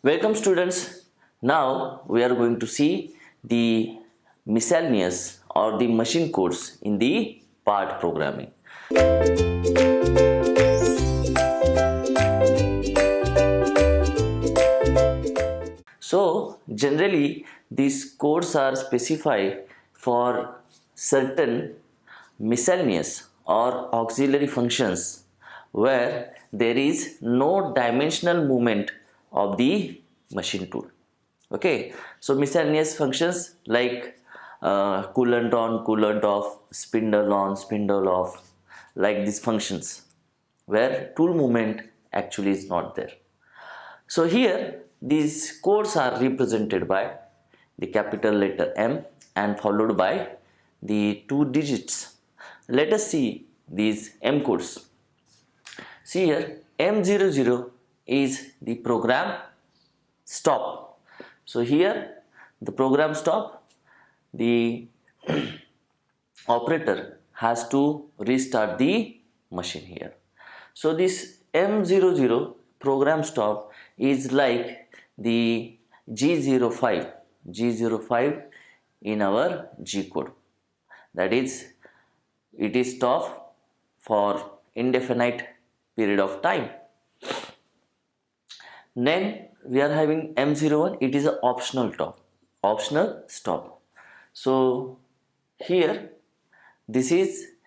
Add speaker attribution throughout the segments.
Speaker 1: Welcome students. Now we are going to see the miscellaneous or the machine codes in the part programming. So generally these codes are specified for certain miscellaneous or auxiliary functions where there is no dimensional movement of the machine tool. Okay, so miscellaneous functions like coolant on, coolant off, spindle on, spindle off, like these functions where tool movement actually is not there. So here these codes are represented by the capital letter M and followed by the 2 digits. Let us see these M codes. See here M00 is the program stop. So here the program stop, the operator has to restart the machine here. So this M00 program stop is like the G05 in our G code. That is, it is stop for indefinite period of time. Then we are having M01, it is an optional stop. So here this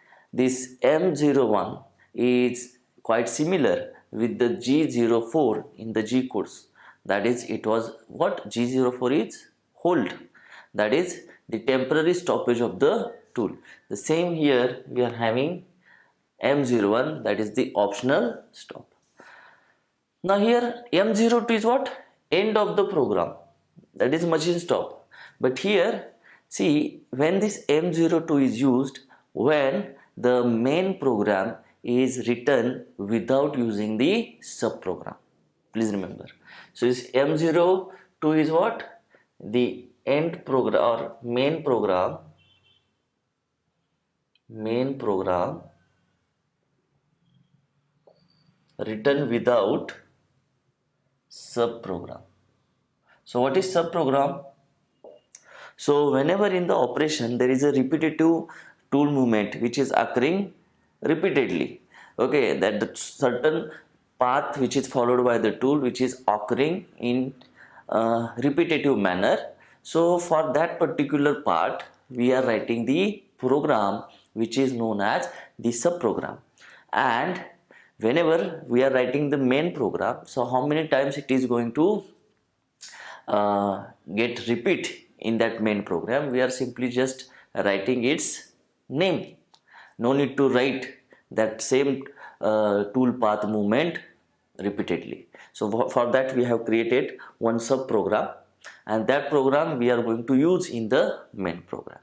Speaker 1: M01 is quite similar with the G04 in the G codes. That is, it was what G04 is hold. That is the temporary stoppage of the tool. The same here we are having M01, that is the optional stop. Now here M02 is what? End of the program. That is machine stop. But here see, when this M02 is used, when the main program is written without using the subprogram. Please remember. So this M02 is what? The end program or main program written without subprogram. So what is subprogram? So whenever in the operation there is a repetitive tool movement which is occurring repeatedly, okay, that the certain path which is followed by the tool which is occurring in repetitive manner. So for that particular part we are writing the program which is known as the subprogram. And whenever we are writing the main program, so how many times it is going to get repeat in that main program, we are simply just writing its name. No need to write that same tool path movement repeatedly. So for that we have created one sub program, and that program we are going to use in the main program.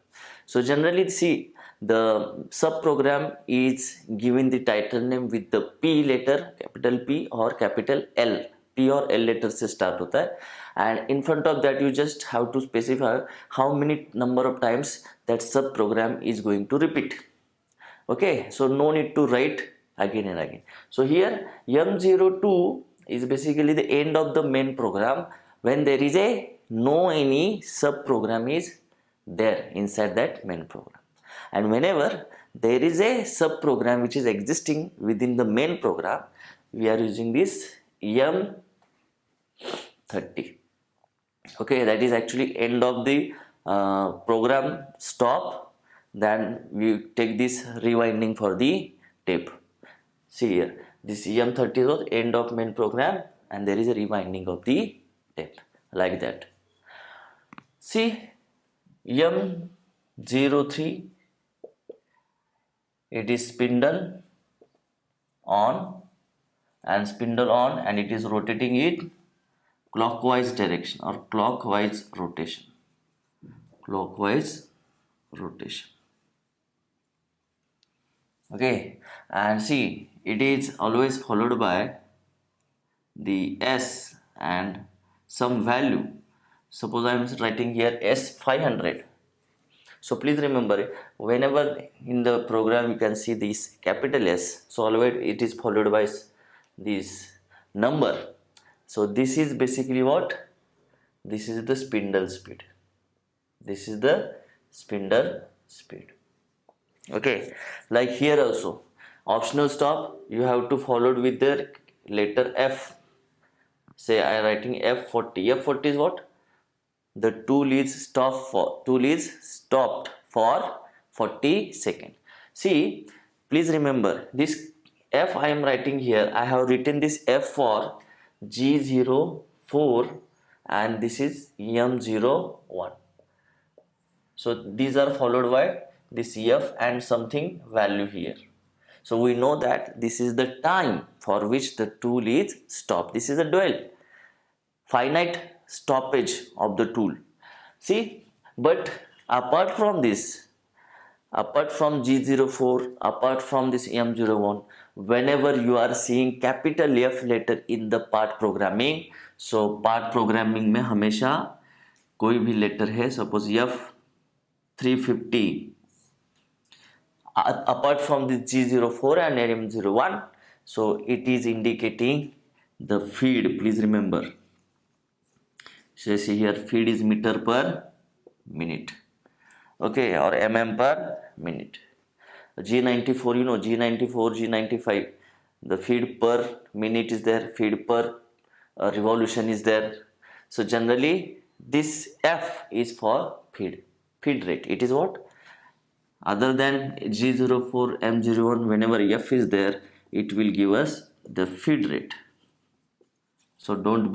Speaker 1: So generally see, the sub program is given the title name with the P letter, capital P or capital L. P or L letter से start होता है, and in front of that you just have to specify how many number of times that sub program is going to repeat. Okay, so no need to write again and again. So here M02 is basically the end of the main program when there is any sub program is there inside that main program. And whenever there is a sub program which is existing within the main program, we are using this M30. Okay, that is actually end of the program stop. Then we take this rewinding for the tape. See here, this M30 was end of main program and there is a rewinding of the tape like that. See M03, it is spindle on and it is rotating it clockwise direction or clockwise rotation. Okay, and see, it is always followed by the S and some value. Suppose I am writing here S500. So please remember, whenever in the program you can see this capital S, so always it is followed by this number So this is basically what? This is the spindle speed. This is the spindle speed. Okay, like here also, optional stop, you have to follow it with the letter F. Say I am writing F40. F40 is what? The tool is stopped for 40 seconds. See, please remember this F I am writing here. I have written this F for G04 and this is M01. So these are followed by this F and something value here. So we know that this is the time for which the tool is stopped. This is a dwell, finite stoppage of the tool. See, but apart from this, apart from G04, apart from this M01, whenever you are seeing capital F letter in the part programming, so part programming में हमेशा कोई भी letter है, suppose F350, apart from this G04 and M01, so it is indicating the feed. Please remember, so see here, feed is meter per minute, okay, or mm per minute. G94, you know, G94, G95, the feed per minute is there, feed per revolution is there. So generally this F is for feed rate. It is what? Other than G04, M01, whenever F is there, it will give us the feed rate. So don't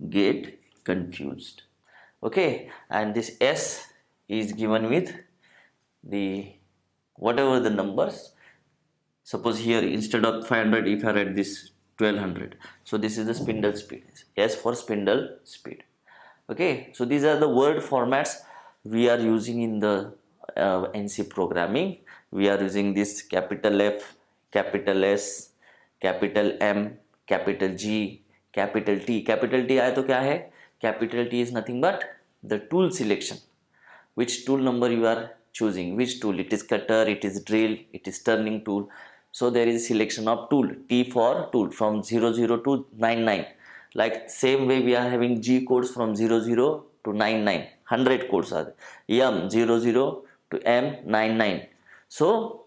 Speaker 1: get confused. Okay, and this S is given with the whatever the numbers. Suppose here instead of 500, if I write this 1200, so this is the spindle speed. S for spindle speed. Okay, so these are the word formats we are using in the NC programming. We are using this capital F, capital S, capital M, capital G, capital T. Capital T आया तो क्या है? Capital T is nothing but the tool selection. Which tool number you are choosing? Which tool? It is cutter, it is drill, it is turning tool. So there is selection of tool. T for tool from 00 to 99. Like same way we are having G codes from 00 to 99. 100 codes are there. M 00 to M99. So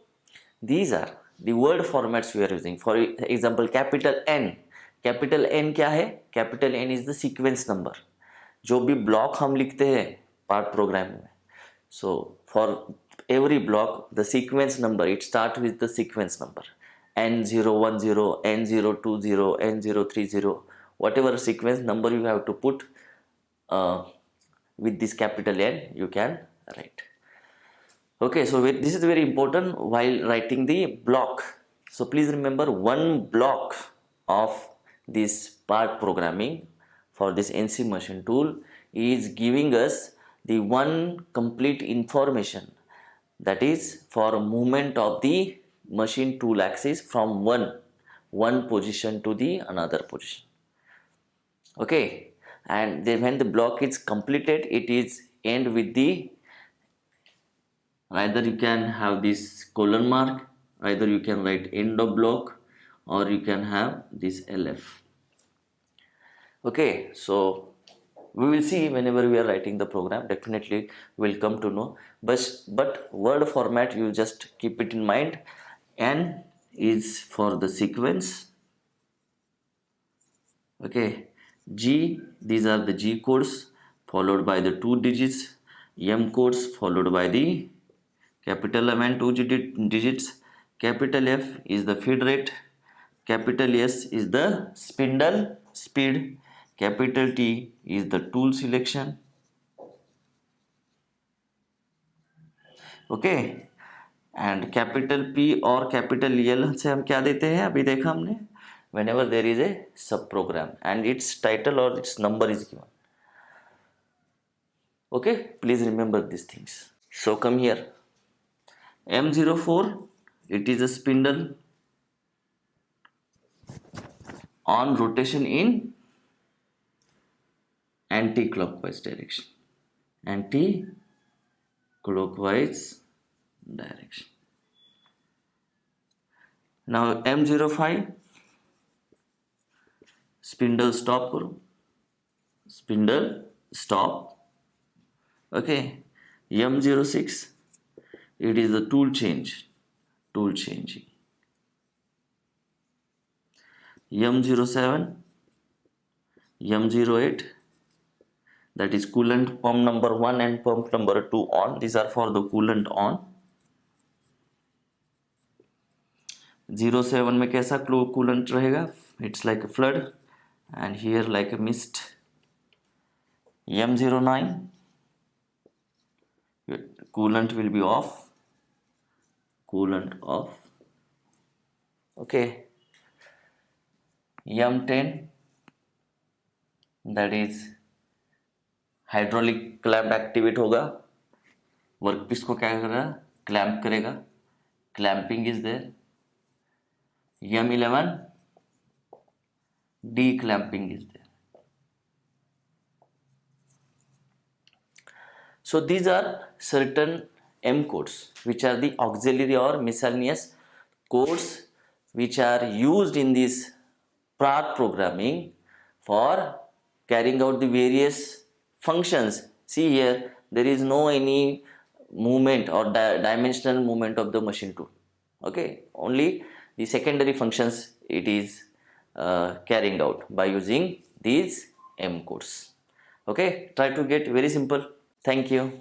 Speaker 1: these are the word formats we are using. For example, capital N. Capital N क्या है? Capital N is the sequence number. जो भी block हम लिखते हैं part program में. So for every block, the sequence number, it starts with the sequence number. N010, N020, N030, whatever sequence number you have to put with this capital N, you can write. Okay, so this is very important while writing the block. So please remember, one block of this part programming for this NC machine tool is giving us the one complete information, that is for movement of the machine tool axis from one position to the another position. Okay, and then when the block is completed, it is end with the, either you can have this colon mark, either you can write end of block, or you can have this LF. Okay, so we will see whenever we are writing the program, definitely will come to know. But word format, you just keep it in mind. N is for the sequence. Okay, G, these are the G codes followed by the 2 digits. M codes followed by the capital M and 2 digits. Capital F is the feed rate. Capital S is the spindle speed. Capital T is the tool selection. Okay, and capital P और capital L से हम क्या देते हैं? अभी देखा हमने, whenever there is a sub program and its title or its number is given. Okay, please remember these things. So come here, M04, it is a spindle on rotation in anti-clockwise direction. Anti-clockwise direction. Now M05, spindle stop करो, spindle stop. Okay, M06, it is the tool changing. M07, M08, that is coolant pump number 1 and pump number 2 on. These are for the coolant on. 07 में कैसा coolant रहेगा? It's like a flood, and here like a mist. M09, coolant will be off. Okay. M10, that is hydraulic clamp activate होगा, workpiece को क्या करेगा? Clamp करेगा, clamping is there. M11, declamping is there. So these are certain M codes which are the auxiliary or miscellaneous codes which are used in this path programming for carrying out the various functions. See here, there is no any movement or dimensional movement of the machine tool. Okay, only the secondary functions it is carrying out by using these M codes. Okay, try to get very simple. Thank you.